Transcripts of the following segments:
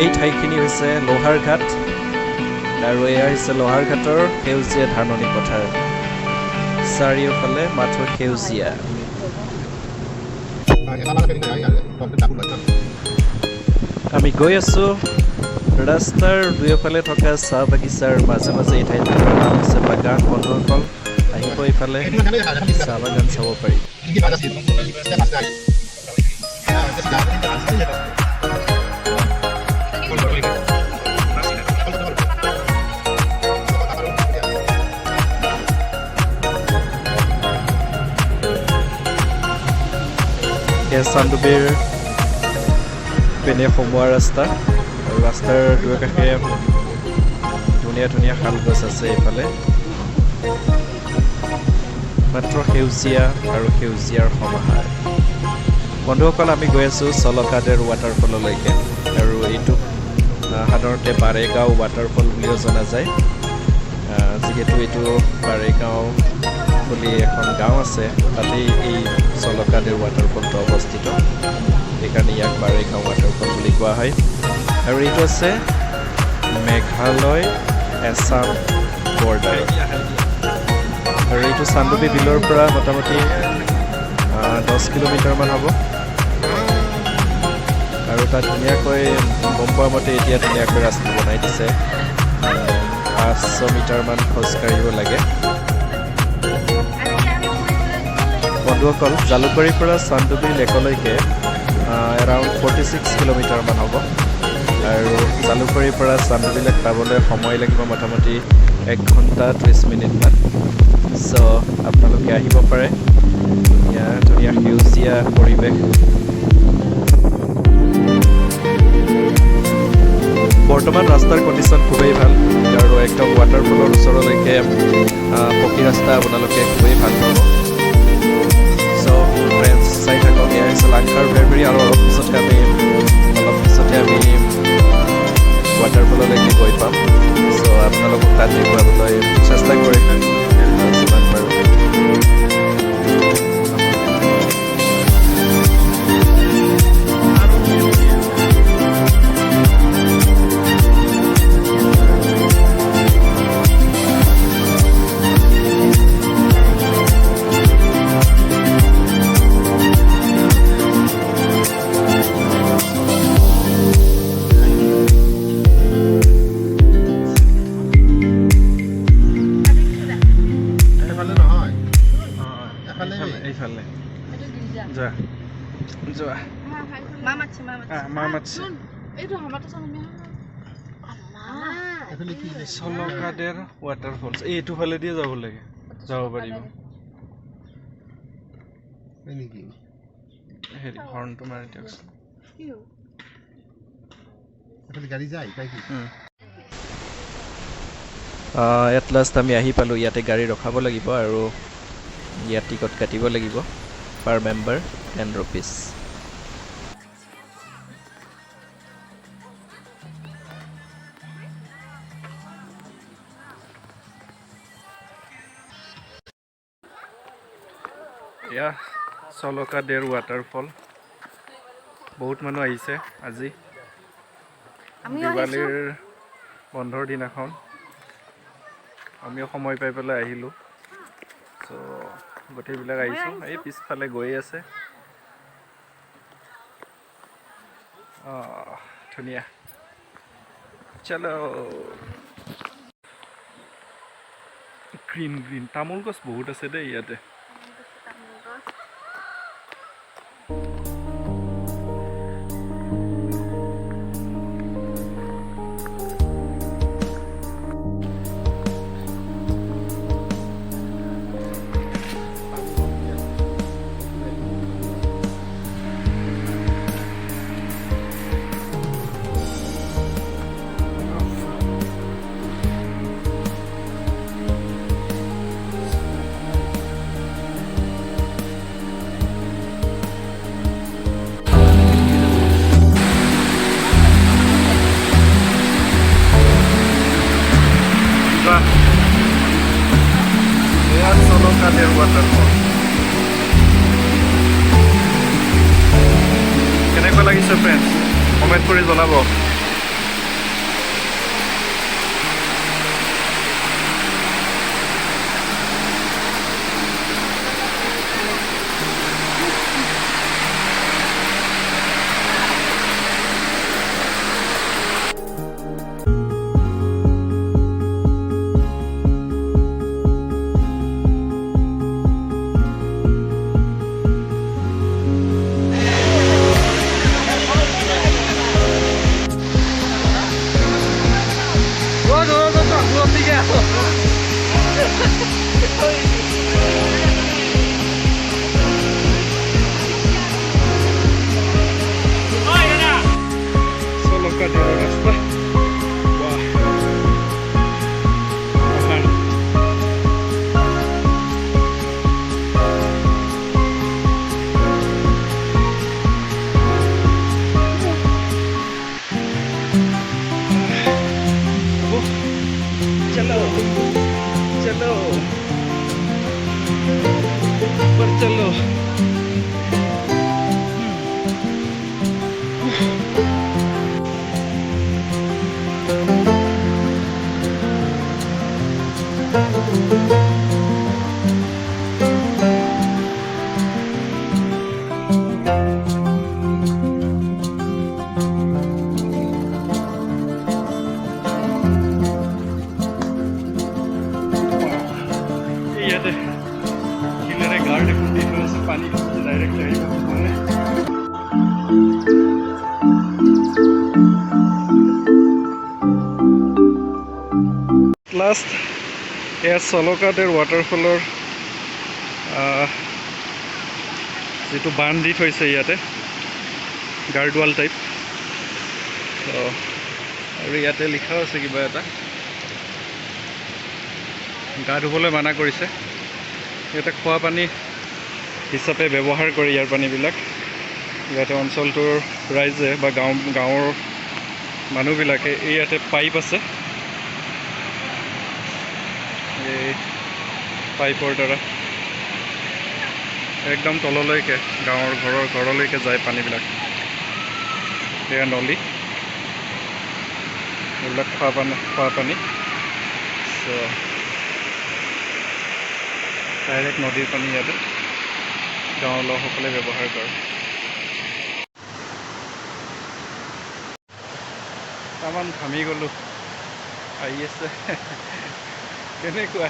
এই ঠাইখিনি হৈছে লোহাৰ ঘাট আৰু এয়া হৈছে লোহাৰ ঘাটৰ সেউজীয়া ধাননি পথাৰ চাৰিওফালে মাথো সেউজীয়া আমি গৈ আছো ৰাস্তাৰ দুয়োফালে থকা চাহ বাগিচাৰ মাজে মাজে এই ঠাইটোৰ নাম হৈছে বাগান বন্ধুসকল আহিব এইফালে চাহ বাগান চাব পাৰি চান্দুবিৰ পিনে সোমোৱা ৰাস্তা আৰু ৰাস্তাৰ দুয়ো কাষে ধুনীয়া ধুনীয়া শাল গছ আছে এইফালে মাত্ৰ সেউজীয়া আৰু সেউজীয়াৰ সমাহাৰ বন্ধুসকল আমি গৈ আছোঁ চ'ল'কাডেৰ ৱাটাৰফললৈকে আৰু এইটো সাধাৰণতে বাৰেগাঁও ৱাটাৰফল বুলিও জনা যায় যিহেতু এইটো বাৰেগাঁও বুলি এখন গাঁও আছে তাতেই এই চ'ল'কাডেৰ ৱাটাৰফলটো অৱস্থিত সেইকাৰণে ইয়াক বাৰেগাঁও ৱাটাৰফল বুলি কোৱা হয় আৰু এইটো আছে মেঘালয় এছাম বৰ্ডাৰ আৰু এইটো চান্দুবি বিলৰ পৰা মোটামুটি 10 কিলোমিটাৰমান হ'ব আৰু তাত ধুনীয়াকৈ গম পোৱা মতে এতিয়া ধুনীয়াকৈ ৰাস্তা বনাই দিছে 500 মিটাৰমান খোজকাঢ়িব লাগে বন্ধুসকল জালুকবাৰীৰ পৰা চান্দুবি লেকলৈকে এৰাউণ্ড 46 কিলোমিটাৰমান হ'ব আৰু জালুকবাৰীৰ পৰা চান্দুবি লেক পাবলৈ সময় লাগিব মোটামুটি 1 ঘণ্টা 30 মিনিটমান চ' আপোনালোকে আহিব পাৰে ধুনীয়া সেউজীয়া পৰিৱেশ বৰ্তমান ৰাস্তাৰ কণ্ডিশ্যন খুবেই ভাল আৰু একদম ৱাটাৰফলৰ ওচৰলৈকে পকী ৰাস্তা আপোনালোকে খুবেই ভাল পাব চ' ফ্ৰেণ্ডছ চাই থাকক এয়া হৈছে লাংকাৰ ভেৰভেৰি আৰু অলপ পিছতে আমি ৱাটাৰফললৈকে গৈ পাম চ' আপোনালোকক তাত দেখুৱাবলৈ চেষ্টা কৰিম যিমান পাৰোঁ চ'ল'কাডেৰ ৱাটাৰফলছ এইটো ফালে দিয়ে যাব লাগে যাব পাৰিব হেৰি হৰ্ণটো মাৰি দিয়কচোন এট লাষ্ট আমি আহি পালোঁ ইয়াতে গাড়ী ৰখাব লাগিব আৰু ইয়াত টিকট কাটিব লাগিব পাৰ মেম্বাৰ 10 rupees এয়া চ'ল'কাডেৰ ৱাটাৰফল বহুত মানুহ আহিছে আজি দিৱালীৰ বন্ধৰ দিনাখন আমিও সময় পাই পেলাই আহিলোঁ চ' গোটেইবিলাক আহিছোঁ এই পিছফালে গৈ আছে ধুনীয়া চলো গ্ৰীণ গ্ৰীণ তামোল গছ বহুত আছে দেই ইয়াতে Soloka waterfall. কেনেকুৱা লাগিছে ফ্ৰেণ্ডছ কমেণ্ট কৰি জনাব। লাষ্ট এয়া চলকাদেৰ ৱাটাৰফলৰ যেটো বান্ধ দি থৈছে ইয়াতে গাৰ্ডৱাল টাইপ আৰু ইয়াতে লিখা আছে কিবা এটা গা ধুবলৈ মানা কৰিছে ইয়াতে খোৱা পানী হিচাপে ব্যৱহাৰ কৰে ইয়াৰ পানীবিলাক ইয়াতে অঞ্চলটোৰ ৰাইজে বা গাঁৱৰ মানুহবিলাকে ইয়াতে পাইপ আছে এই পাইপৰ দ্বাৰা একদম তললৈকে গাঁৱৰ ঘৰলৈকে যায় পানীবিলাক এয়া নলী এইবিলাক খোৱা পানী চ' ডাইৰেক্ট নদীৰ পানী ইয়াতে গাঁৱৰ লোকসকলে ব্যৱহাৰ কৰে তামান ঘামি গ'লোঁ আহি আছে কেনেকুৱা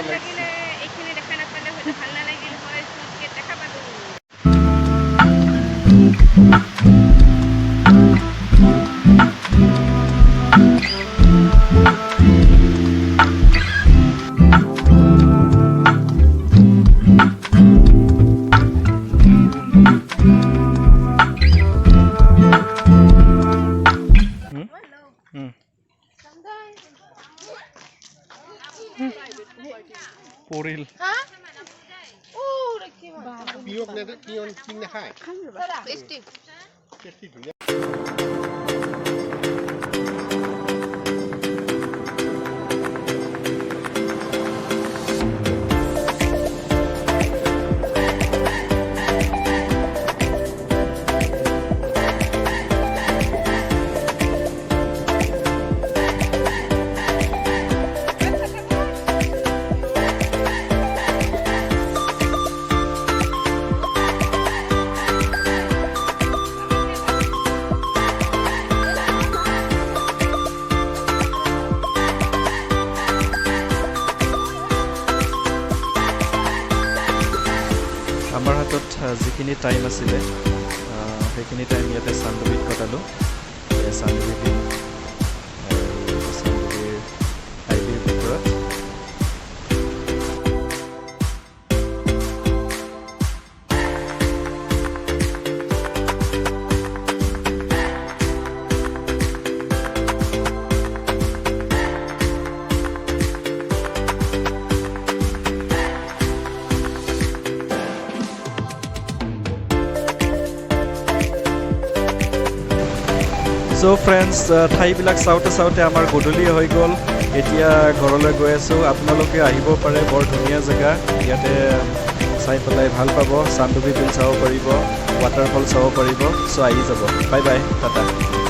লাগিছে এইখিনি দেখা নাপালে হয়তো ভাল নালাগিল হয় দেখা পালোঁ পৰিল আমাৰ হাতত যিখিনি টাইম আছিলে সেইখিনি টাইম ইয়াতে চান্দুবিত কটালোঁ চান্দুবিৰ আইডিৰ ভিতৰত চ' ফ্ৰেণ্ডছ ঠাইবিলাক চাওঁতে আমাৰ গধূলি হৈ গ'ল এতিয়া ঘৰলৈ গৈ আছোঁ আপোনালোকে আহিব পাৰে বৰ ধুনীয়া জেগা ইয়াতে চাই পেলাই ভাল পাব চান্দুবি বিল চাব পাৰিব ৱাটাৰফল চাব পাৰিব চ' আহি যাব বাই বাই টাটা